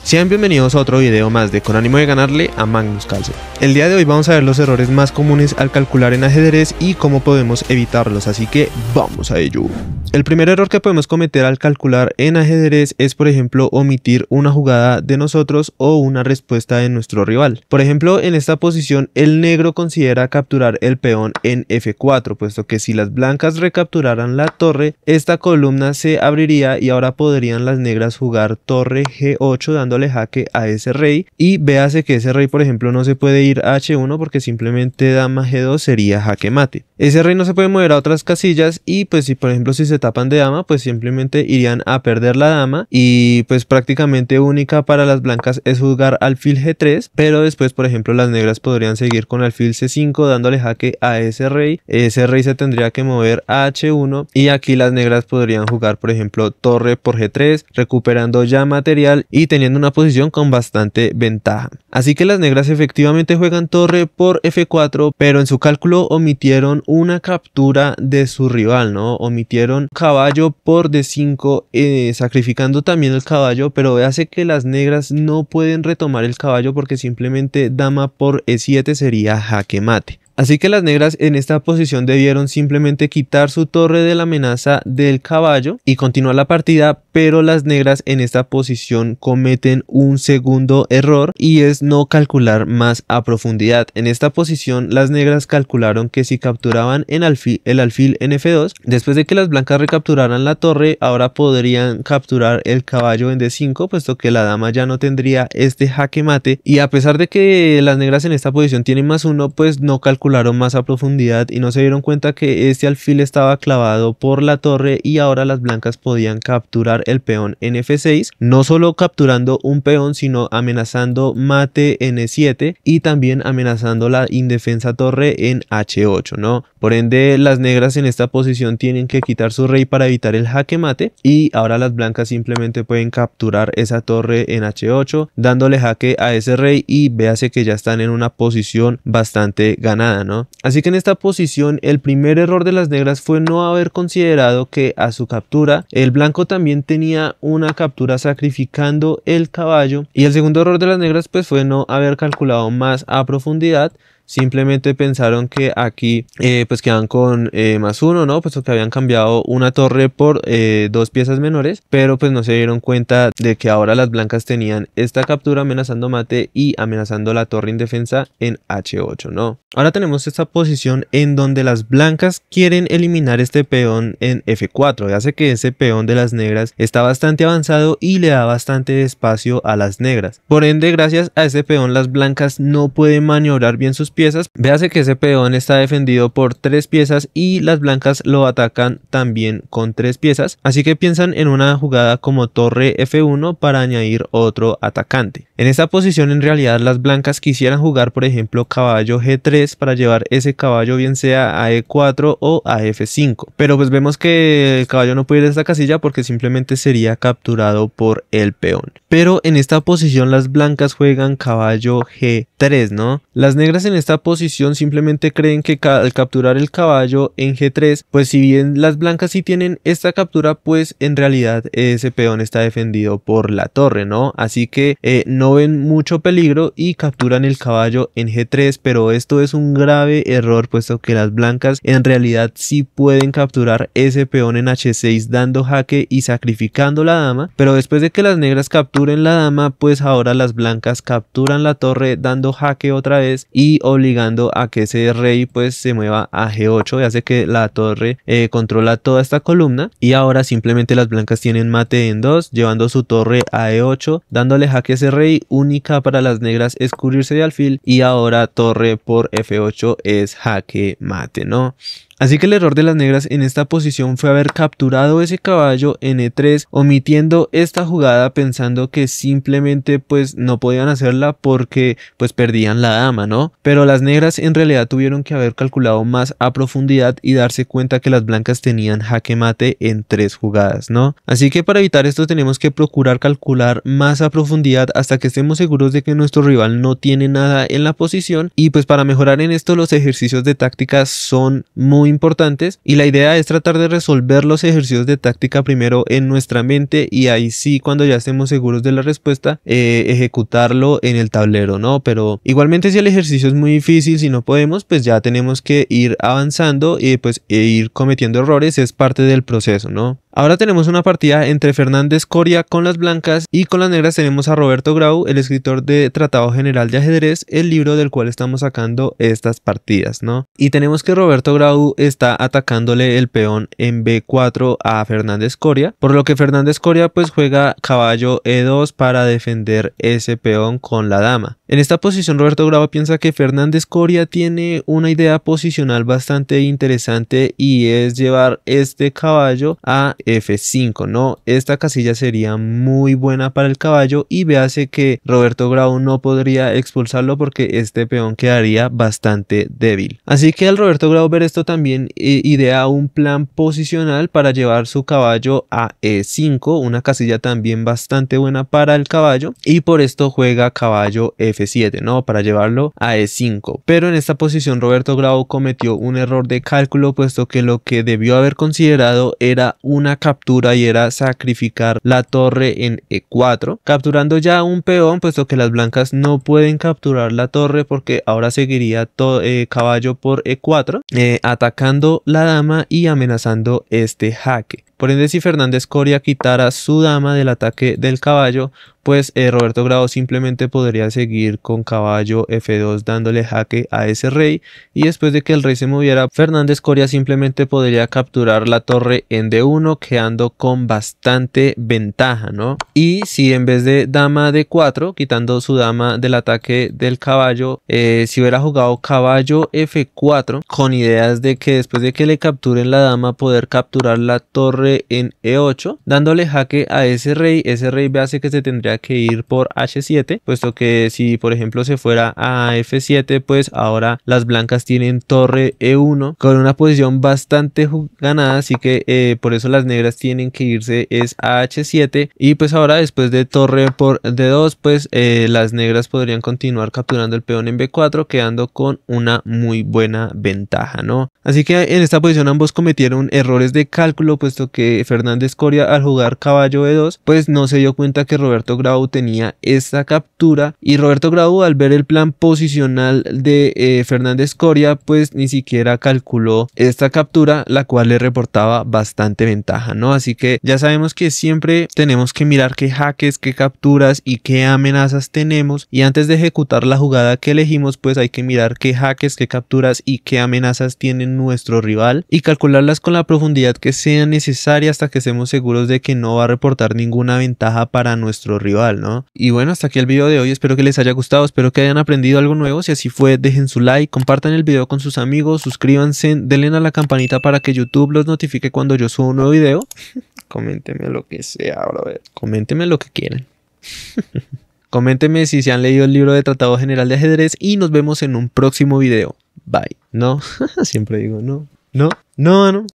Sean bienvenidos a otro video más de Con ánimo de ganarle a Magnus Carlsen. El día de hoy vamos a ver los errores más comunes al calcular en ajedrez y cómo podemos evitarlos, así que vamos a ello. El primer error que podemos cometer al calcular en ajedrez es, por ejemplo, omitir una jugada de nosotros o una respuesta de nuestro rival. Por ejemplo, en esta posición el negro considera capturar el peón en F4, puesto que si las blancas recapturaran la torre, esta columna se abriría y ahora podrían las negras jugar torre G8 dándole jaque a ese rey, y véase que ese rey, por ejemplo, no se puede ir a H1 porque simplemente dama G2 sería jaque mate. Ese rey no se puede mover a otras casillas y pues si por ejemplo si se tapan de dama, pues simplemente irían a perder la dama, y pues prácticamente única para las blancas es jugar alfil G3, pero después por ejemplo las negras podrían seguir con alfil C5 dándole jaque a ese rey se tendría que mover a H1 y aquí las negras podrían jugar por ejemplo torre por G3 recuperando ya material y teniendo una posición con bastante ventaja. Así que las negras efectivamente juegan torre por F4, pero en su cálculo omitieron una captura de su rival, ¿no? Omitieron caballo por D5, sacrificando también el caballo, pero véase que las negras no pueden retomar el caballo porque simplemente dama por E7 sería jaque mate. Así que las negras en esta posición debieron simplemente quitar su torre de la amenaza del caballo y continuar la partida, pero las negras en esta posición cometen un segundo error y es no calcular más a profundidad. En esta posición las negras calcularon que si capturaban el alfil en F2, después de que las blancas recapturaran la torre, ahora podrían capturar el caballo en D5, puesto que la dama ya no tendría este jaque mate, y a pesar de que las negras en esta posición tienen +1, pues no calcularon más a profundidad y no se dieron cuenta que este alfil estaba clavado por la torre y ahora las blancas podían capturar el peón en F6, no solo capturando un peón sino amenazando mate en E7 y también amenazando la indefensa torre en H8, ¿no? Por ende las negras en esta posición tienen que quitar su rey para evitar el jaque mate y ahora las blancas simplemente pueden capturar esa torre en H8 dándole jaque a ese rey y véase que ya están en una posición bastante ganada, ¿no? Así que en esta posición el primer error de las negras fue no haber considerado que a su captura el blanco también tenía una captura sacrificando el caballo, y el segundo error de las negras pues fue no haber calculado más a profundidad. Simplemente pensaron que aquí pues quedan con +1, ¿no? Puesto que habían cambiado una torre por dos piezas menores, pero pues no se dieron cuenta de que ahora las blancas tenían esta captura amenazando mate y amenazando la torre indefensa en H8, ¿no? Ahora tenemos esta posición en donde las blancas quieren eliminar este peón en F4. Ya sé que ese peón de las negras está bastante avanzado y le da bastante espacio a las negras. Por ende, gracias a ese peón las blancas no pueden maniobrar bien sus piezas. Véase que ese peón está defendido por 3 piezas y las blancas lo atacan también con 3 piezas, así que piensan en una jugada como torre F1 para añadir otro atacante. En esta posición en realidad las blancas quisieran jugar por ejemplo caballo G3 para llevar ese caballo bien sea a E4 o a F5, pero pues vemos que el caballo no puede ir a esta casilla porque simplemente sería capturado por el peón. Pero en esta posición las blancas juegan caballo G3, ¿no? Las negras en esta posición simplemente creen que al capturar el caballo en G3, pues si bien las blancas sí tienen esta captura, pues en realidad ese peón está defendido por la torre, ¿no? Así que no ven mucho peligro y capturan el caballo en G3, pero esto es un grave error puesto que las blancas en realidad sí pueden capturar ese peón en H6 dando jaque y sacrificando la dama, pero después de que las negras capturen la dama, pues ahora las blancas capturan la torre dando jaque otra vez y obligando a que ese rey pues se mueva a G8 y hace que la torre controla toda esta columna, y ahora simplemente las blancas tienen mate en 2 llevando su torre a E8 dándole jaque a ese rey, única para las negras es cubrirse de alfil y ahora torre por F8 es jaque mate, ¿no? Así que el error de las negras en esta posición fue haber capturado ese caballo en E3, omitiendo esta jugada pensando que simplemente pues no podían hacerla porque pues perdían la dama, ¿no? Pero las negras en realidad tuvieron que haber calculado más a profundidad y darse cuenta que las blancas tenían jaque mate en 3 jugadas, ¿no? Así que para evitar esto tenemos que procurar calcular más a profundidad hasta que estemos seguros de que nuestro rival no tiene nada en la posición, y pues para mejorar en esto los ejercicios de tácticas son muy muy importantes y la idea es tratar de resolver los ejercicios de táctica primero en nuestra mente y ahí sí, cuando ya estemos seguros de la respuesta, ejecutarlo en el tablero, ¿no? Pero igualmente si el ejercicio es muy difícil, si no podemos, pues ya tenemos que ir avanzando y pues ir cometiendo errores, es parte del proceso, ¿no? Ahora tenemos una partida entre Fernández Coria con las blancas y con las negras tenemos a Roberto Grau, el escritor de Tratado General de Ajedrez, el libro del cual estamos sacando estas partidas, ¿no? Y tenemos que Roberto Grau está atacándole el peón en B4 a Fernández Coria, por lo que Fernández Coria pues juega caballo E2 para defender ese peón con la dama. En esta posición Roberto Grau piensa que Fernández Coria tiene una idea posicional bastante interesante y es llevar este caballo a F5, ¿no? Esta casilla sería muy buena para el caballo y véase que Roberto Grau no podría expulsarlo porque este peón quedaría bastante débil. Así que al Roberto Grau ver esto también idea un plan posicional para llevar su caballo a E5, una casilla también bastante buena para el caballo y por esto juega caballo F7, ¿no? Para llevarlo a E5. Pero en esta posición Roberto Grau cometió un error de cálculo puesto que lo que debió haber considerado era una captura y era sacrificar la torre en E4, capturando ya un peón puesto que las blancas no pueden capturar la torre porque ahora seguiría caballo por E4, atacando la dama y amenazando este jaque. Por ende, si Fernández Coria quitara su dama del ataque del caballo, pues Roberto Grau simplemente podría seguir con caballo F2 dándole jaque a ese rey y después de que el rey se moviera, Fernández Coria simplemente podría capturar la torre en D1 quedando con bastante ventaja, ¿no? Y si en vez de dama D4, quitando su dama del ataque del caballo, si hubiera jugado caballo F4 con ideas de que después de que le capturen la dama poder capturar la torre en E8, dándole jaque a ese rey hace que se tendría que ir por H7, puesto que si por ejemplo se fuera a F7, pues ahora las blancas tienen torre E1 con una posición bastante ganada, así que por eso las negras tienen que irse es a H7 y pues ahora después de torre por D2, pues las negras podrían continuar capturando el peón en B4 quedando con una muy buena ventaja, ¿no? Así que en esta posición ambos cometieron errores de cálculo, puesto que Fernández Coria al jugar caballo E2 pues no se dio cuenta que Roberto Grau tenía esta captura y Roberto Grau al ver el plan posicional de Fernández Coria pues ni siquiera calculó esta captura, la cual le reportaba bastante ventaja, ¿no? Así que ya sabemos que siempre tenemos que mirar qué jaques, qué capturas y qué amenazas tenemos y antes de ejecutar la jugada que elegimos pues hay que mirar qué jaques, qué capturas y qué amenazas tiene nuestro rival y calcularlas con la profundidad que sea necesaria hasta que estemos seguros de que no va a reportar ninguna ventaja para nuestro rival, ¿no? Y bueno, hasta aquí el video de hoy, espero que les haya gustado, espero que hayan aprendido algo nuevo, si así fue dejen su like, compartan el video con sus amigos, suscríbanse, denle a la campanita para que YouTube los notifique cuando yo suba un nuevo video. Coméntenme lo que sea, brother. Coméntenme lo que quieran. Coméntenme si se han leído el libro de Tratado General de Ajedrez y nos vemos en un próximo video. Bye. No, siempre digo no. No.